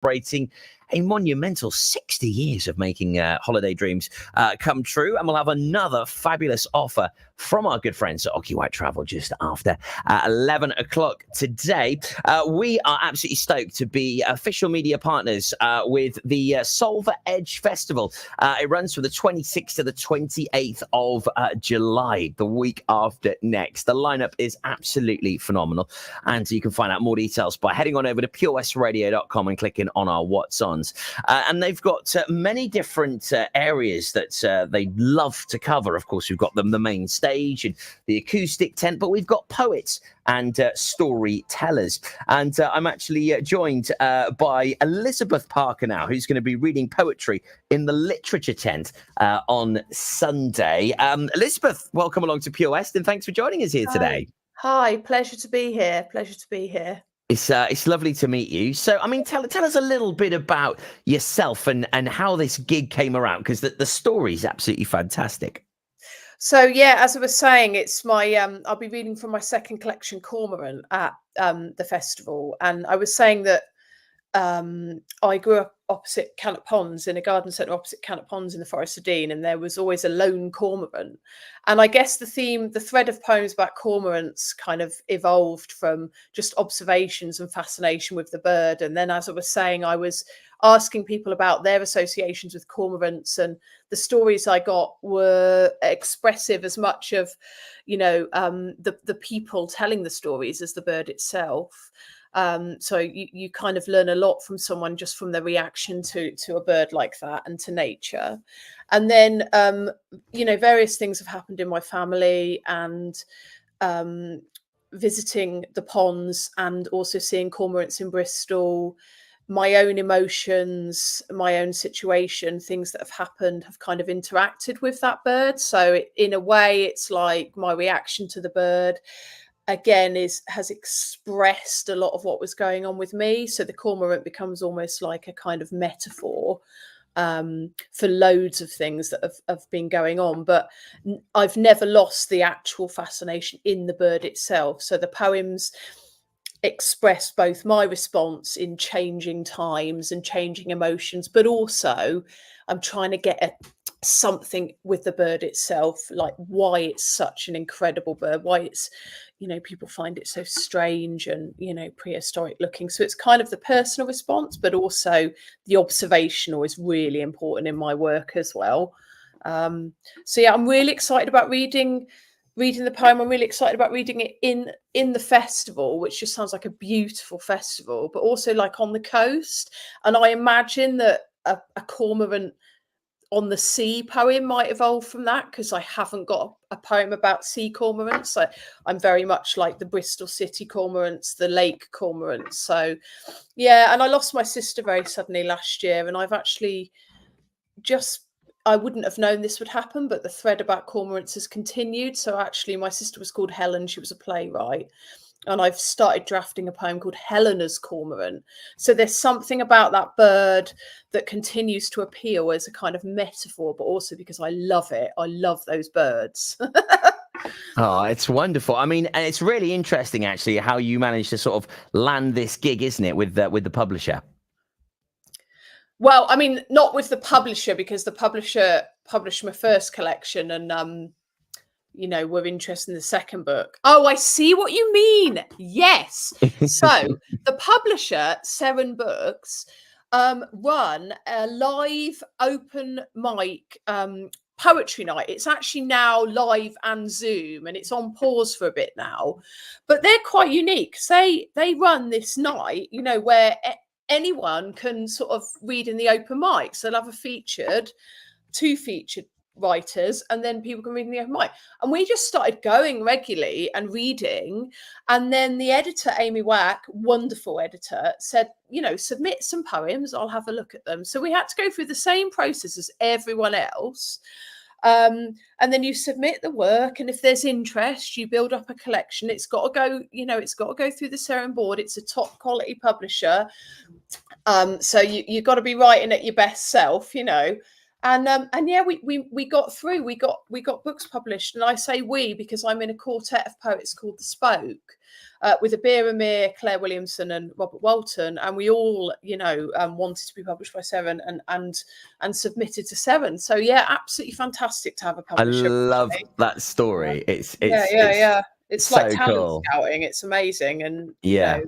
celebrating a monumental 60 years of making holiday dreams come true. And we'll have another fabulous offer from our good friends at Ocky White Travel just after 11 o'clock today. We are absolutely stoked to be official media partners with the Solver Edge Festival. It runs from the 26th to the 28th of July, the week after next. The lineup is absolutely phenomenal. And you can find out more details by heading on over to purewestradio.com and clicking on our What's On. And they've got many different areas that they love to cover. Of course, we've got the main stage and the acoustic tent, but we've got poets and storytellers. And I'm actually joined by Elizabeth Parker now, who's going to be reading poetry in the literature tent on Sunday. Elizabeth, welcome along to Pure West, and thanks for joining us here today. Hi, pleasure to be here. Pleasure to be here. It's lovely to meet you. So, I mean, tell us a little bit about yourself and how this gig came around, because the story is absolutely fantastic. So, yeah, as I was saying, it's my I'll be reading from my second collection, Cormorant, at the festival. And I was saying that I grew up opposite Cannock Ponds, in a garden centre opposite Cannock Ponds in the Forest of Dean, and there was always a lone cormorant. And I guess the thread of poems about cormorants kind of evolved from just observations and fascination with the bird. And then, as I was saying, I was asking people about their associations with cormorants, and the stories I got were expressive as much of, the people telling the stories as the bird itself. So you kind of learn a lot from someone just from their reaction to a bird like that and to nature. And then, various things have happened in my family, and visiting the ponds and also seeing cormorants in Bristol, my own emotions, my own situation, things that have happened have kind of interacted with that bird. So in a way, it's like my reaction to the bird again has expressed a lot of what was going on with me. So the cormorant becomes almost like a kind of metaphor for loads of things that have been going on. But I've never lost the actual fascination in the bird itself. So the poems express both my response in changing times and changing emotions, but also I'm trying to get something with the bird itself, like why it's such an incredible bird, why it's, people find it so strange and, prehistoric looking. So it's kind of the personal response, but also the observational is really important in my work as well. So yeah, I'm really excited about reading the poem. I'm really excited about reading it in the festival, which just sounds like a beautiful festival, but also like on the coast. And I imagine that a cormorant on the sea poem might evolve from that, because I haven't got a poem about sea cormorants. I'm very much like the Bristol city cormorants, the lake cormorants. So yeah, and I lost my sister very suddenly last year, and I've actually I wouldn't have known this would happen, but the thread about cormorants has continued. So actually my sister was called Helen. She was a playwright. And I've started drafting a poem called Helena's Cormorant. So there's something about that bird that continues to appeal as a kind of metaphor, but also because I love it. I love those birds. Oh, it's wonderful. I mean, and it's really interesting, actually, how you managed to sort of land this gig, isn't it, with the publisher? Well, I mean, not with the publisher, because the publisher published my first collection and, we're interested in the second book. Oh, I see what you mean. Yes. So the publisher, Seren Books, run a live open mic poetry night. It's actually now live and Zoom, and it's on pause for a bit now. But they're quite unique. They run this night, where anyone can sort of read in the open mic. So they'll have two featured writers, and then people can read in the open mic. And we just started going regularly and reading. And then the editor, Amy Wack, wonderful editor, said, submit some poems, I'll have a look at them. So we had to go through the same process as everyone else. And then you submit the work, and if there's interest, you build up a collection. It's got to go, it's got to go through the Seren board. It's a top quality publisher. So you've got to be writing at your best self, And yeah, we got through. We got books published, and I say we because I'm in a quartet of poets called The Spoke, with Abir Amir, Claire Williamson, and Robert Walton, and we all, wanted to be published by Seven and submitted to Seven. So yeah, absolutely fantastic to have a I publisher. love Actually. that story. It's Yeah. It's like so talent cool. scouting. It's amazing, and Yeah.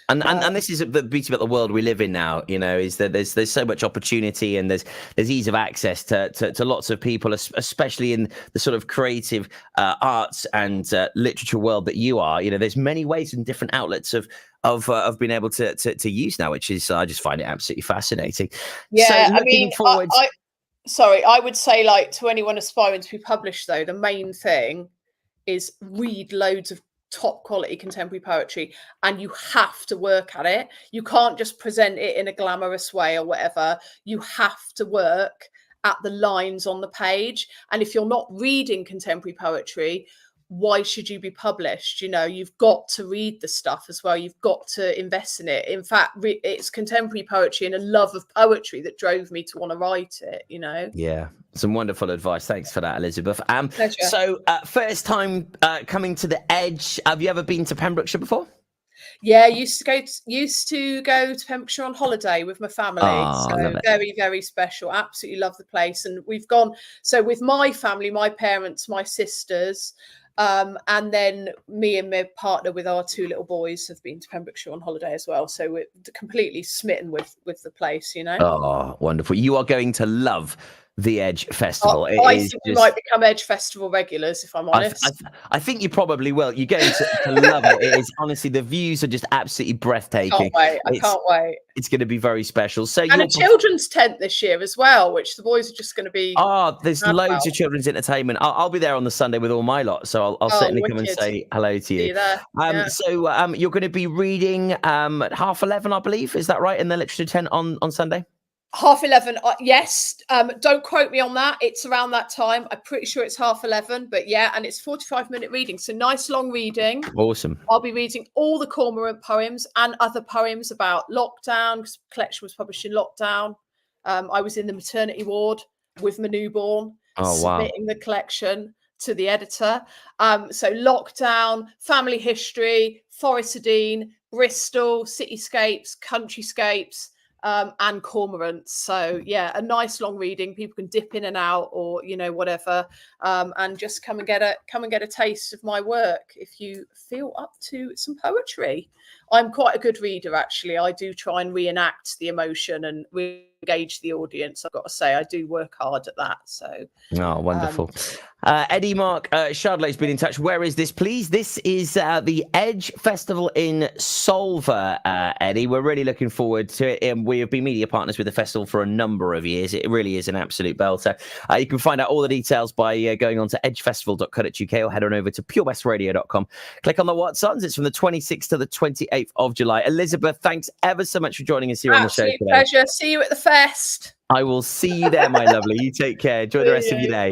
And this is the beauty about the world we live in now, is that there's so much opportunity, and there's ease of access to lots of people, especially in the sort of creative arts and literature world that you are. There's many ways and different outlets of being able to use now, which is, I just find it absolutely fascinating. Yeah, So looking forward. I would say, like, to anyone aspiring to be published, though, the main thing is read loads of top quality contemporary poetry, and you have to work at it. You can't just present it in a glamorous way or whatever. You have to work at the lines on the page. And if you're not reading contemporary poetry, why should you be published? You've got to read the stuff as well. You've got to invest in it. In fact, it's contemporary poetry and a love of poetry that drove me to want to write it. Yeah, some wonderful advice. Thanks for that, Elizabeth. Pleasure. So first time coming to the Edge. Have you ever been to Pembrokeshire before? Yeah, used to go to Pembrokeshire on holiday with my family. So very, very special. Absolutely love the place. And we've gone, so with my family, my parents, my sisters, and then me and my partner with our 2 little boys have been to Pembrokeshire on holiday as well. So we're completely smitten with the place, Oh, wonderful. You are going to love the Edge Festival. I think we might become Edge Festival regulars, if I'm honest. I think you probably will. You're going to love it. It is, honestly, the views are just absolutely breathtaking. I can't wait. It's going to be very special. So, and a children's tent this year as well, which the boys are just going to be. Oh, there's loads of children's entertainment. I'll be there on the Sunday with all my lot, so I'll certainly come and say hello to you. See you there. So you're going to be reading at 11:30, I believe. Is that right? In the literature tent on Sunday? 11:30, yes. Don't quote me on that. It's around that time. I'm pretty sure it's 11:30, but yeah, and it's 45-minute reading. So nice long reading. Awesome. I'll be reading all the Cormorant poems and other poems about lockdown, because the collection was published in lockdown. I was in the maternity ward with my newborn, submitting the collection to the editor. So lockdown, family history, Forest of Dean, Bristol, cityscapes, countryscapes, and cormorants. So yeah, a nice long reading. People can dip in and out, or whatever, and just come and get a taste of my work if you feel up to some poetry. I'm quite a good reader, actually. I do try and reenact the emotion and engage the audience. I've got to say, I do work hard at that. So wonderful. Eddie Mark Shardley's been in touch. Where is this, please? This is the Edge Festival in Solva, Eddie. We're really looking forward to it. We have been media partners with the festival for a number of years. It really is an absolute belter. You can find out all the details by going on to edgefestival.co.uk or head on over to purewestradio.com. Click on the What's Ons. It's from the 26th to the 28th of July. Elizabeth, thanks ever so much for joining us here on the show today. Pleasure. See you at the fest. I will see you there, my lovely. You take care. Enjoy the rest of your day.